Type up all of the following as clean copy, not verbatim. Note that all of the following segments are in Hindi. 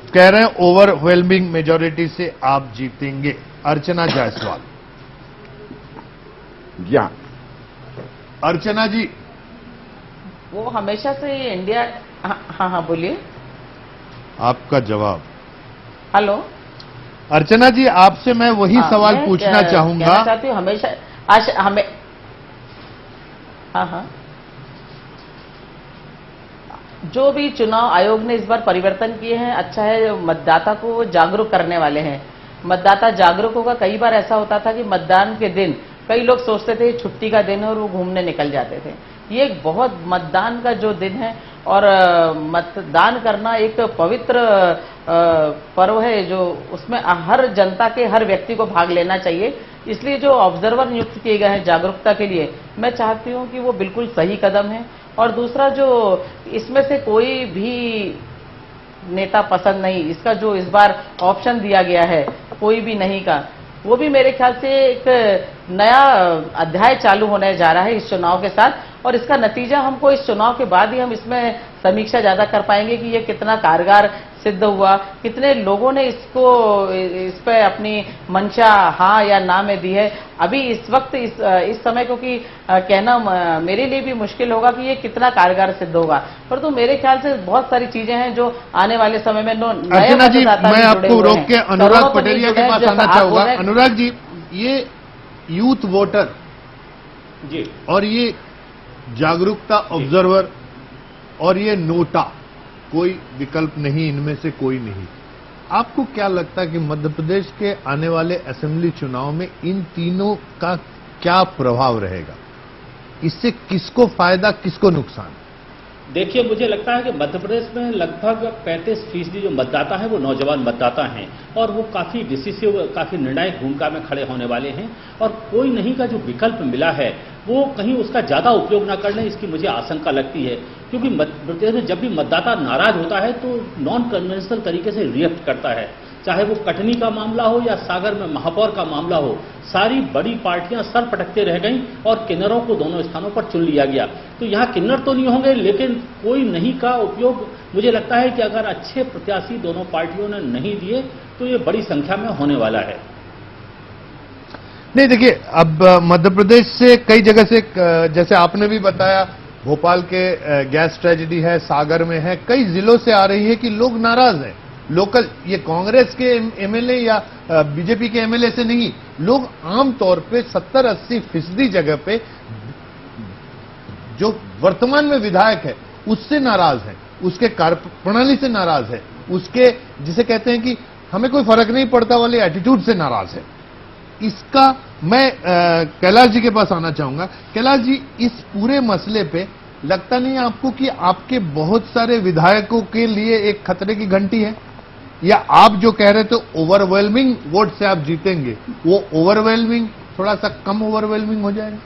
कह रहे हैं ओवरवेलमिंग मेजॉरिटी से आप जीतेंगे। अर्चना जायसवाल। या अर्चना जी, वो हमेशा से इंडिया। हाँ हाँ बोलिए। आपका जवाब। हेलो अर्चना जी, आपसे मैं वही सवाल मैं पूछना चाहूंगा। कहना चाहती हूँ हमेशा आज हमें। हाँ हाँ, जो भी चुनाव आयोग ने इस बार परिवर्तन किए हैं अच्छा है, मतदाता को जागरूक करने वाले हैं। मतदाता जागरूक होगा। कई बार ऐसा होता था कि मतदान के दिन कई लोग सोचते थे छुट्टी का दिन है और वो घूमने निकल जाते थे। ये एक बहुत मतदान का जो दिन है और मतदान करना एक पवित्र पर्व है जो उसमें हर जनता के हर व्यक्ति को भाग लेना चाहिए। इसलिए जो ऑब्जर्वर नियुक्त किए गए हैं जागरूकता के लिए, मैं चाहती हूं कि वो बिल्कुल सही कदम है। और दूसरा, जो इसमें से कोई भी नेता पसंद नहीं, इसका जो इस बार ऑप्शन दिया गया है कोई भी नहीं का, वो भी मेरे ख्याल से एक नया अध्याय चालू होने जा रहा है इस चुनाव के साथ। और इसका नतीजा हमको इस चुनाव के बाद ही हम इसमें समीक्षा ज्यादा कर पाएंगे कि ये कितना कारगर सिद्ध हुआ, कितने लोगों ने इस पे अपनी मंशा हाँ या ना में दी है। अभी इस वक्त इस समय क्योंकि कहना मेरे लिए भी मुश्किल होगा कि ये कितना कारगर सिद्ध होगा, परंतु मेरे ख्याल से बहुत सारी चीजें हैं जो आने वाले समय में नए अर्चना जी, मैं आपको रोक के अनुराग पटेरिया के पास आना चाहूंगा। अनुराग जी, ये यूथ वोटर जी और ये जागरूकता ऑब्जर्वर और ये नोटा, कोई विकल्प नहीं, इनमें से कोई नहीं। आपको क्या लगता है कि मध्य प्रदेश के आने वाले असेंबली चुनाव में इन तीनों का क्या प्रभाव रहेगा? इससे किसको फायदा, किसको नुकसान? देखिए, मुझे लगता है कि मध्य प्रदेश में लगभग 35% जो मतदाता हैं वो नौजवान मतदाता हैं और वो काफ़ी डिसिसिव, काफ़ी निर्णायक भूमिका में खड़े होने वाले हैं। और कोई नहीं का जो विकल्प मिला है वो कहीं उसका ज़्यादा उपयोग ना कर लें, इसकी मुझे आशंका लगती है। क्योंकि मध्य प्रदेश में जब भी मतदाता नाराज होता है तो नॉन कन्वेंशनल तरीके से रिएक्ट करता है, चाहे वो कटनी का मामला हो या सागर में महापौर का मामला हो। सारी बड़ी पार्टियां सर पटकते रह गईं और किन्नरों को दोनों स्थानों पर चुन लिया गया। तो यहां किन्नर तो नहीं होंगे, लेकिन कोई नहीं का उपयोग मुझे लगता है कि अगर अच्छे प्रत्याशी दोनों पार्टियों ने नहीं दिए तो ये बड़ी संख्या में होने वाला है। नहीं, देखिए, अब मध्य प्रदेश से कई जगह से, जैसे आपने भी बताया, भोपाल के गैस ट्रेजेडी है, सागर में है, कई जिलों से आ रही है कि लोग नाराज हैं। लोकल, ये कांग्रेस के एमएलए या बीजेपी के एमएलए से नहीं, लोग आमतौर पे 70-80% जगह पे जो वर्तमान में विधायक है उससे नाराज है, उसके कार्यप्रणाली से नाराज है, उसके जिसे कहते हैं कि हमें कोई फर्क नहीं पड़ता वाले एटीट्यूड से नाराज है। इसका मैं कैलाश जी के पास आना चाहूंगा। कैलाश जी, इस पूरे मसले पे लगता नहीं आपको कि आपके बहुत सारे विधायकों के लिए एक खतरे की घंटी है? या आप जो कह रहे थे ओवरवेलमिंग वोट से आप जीतेंगे, वो ओवरवेलमिंग थोड़ा सा कम ओवरवेलमिंग हो जाएगा?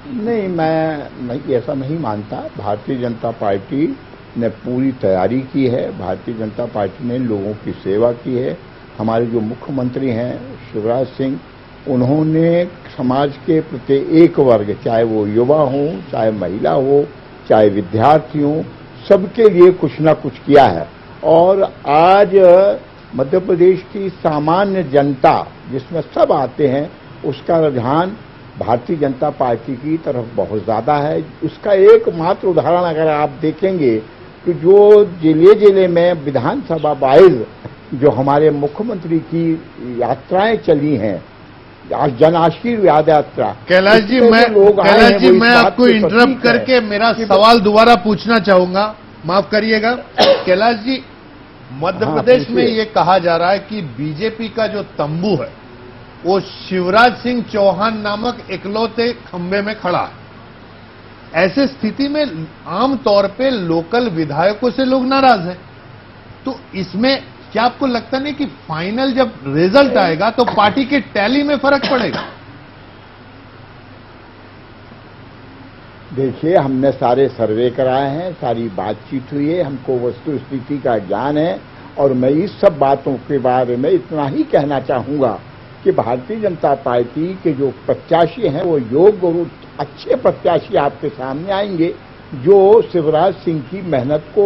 नहीं, मैं ऐसा नहीं मानता। भारतीय जनता पार्टी ने पूरी तैयारी की है। भारतीय जनता पार्टी ने लोगों की सेवा की है। हमारे जो मुख्यमंत्री हैं शिवराज सिंह, उन्होंने समाज के प्रत्येक वर्ग, चाहे वो युवा हो, चाहे महिला हो, चाहे विद्यार्थी हो, सबके लिए कुछ ना कुछ किया है। और आज मध्य प्रदेश की सामान्य जनता, जिसमें सब आते हैं, उसका रुझान भारतीय जनता पार्टी की तरफ बहुत ज्यादा है। उसका एकमात्र उदाहरण अगर आप देखेंगे तो जो जिले जिले में विधानसभा वाइज जो हमारे मुख्यमंत्री की यात्राएं चली हैं, जन आशीर्वाद यात्रा। कैलाश जी, मैं आपको इंटरप्ट करके मेरा सवाल दोबारा पूछना चाहूंगा, माफ करिएगा। कैलाश जी, मध्य प्रदेश में ये कहा जा रहा है कि बीजेपी का जो तंबू है वो शिवराज सिंह चौहान नामक इकलौते खंबे में खड़ा है। ऐसे स्थिति में आमतौर पे लोकल विधायकों से लोग नाराज हैं। तो इसमें क्या आपको लगता नहीं कि फाइनल जब रिजल्ट आएगा तो पार्टी के टैली में फर्क पड़ेगा? देखिए, हमने सारे सर्वे कराए हैं, सारी बातचीत हुई है, हमको वस्तु स्थिति का ज्ञान है। और मैं इस सब बातों के बारे में इतना ही कहना चाहूंगा कि भारतीय जनता पार्टी के जो प्रत्याशी हैं वो योग्य और अच्छे प्रत्याशी आपके सामने आएंगे, जो शिवराज सिंह की मेहनत को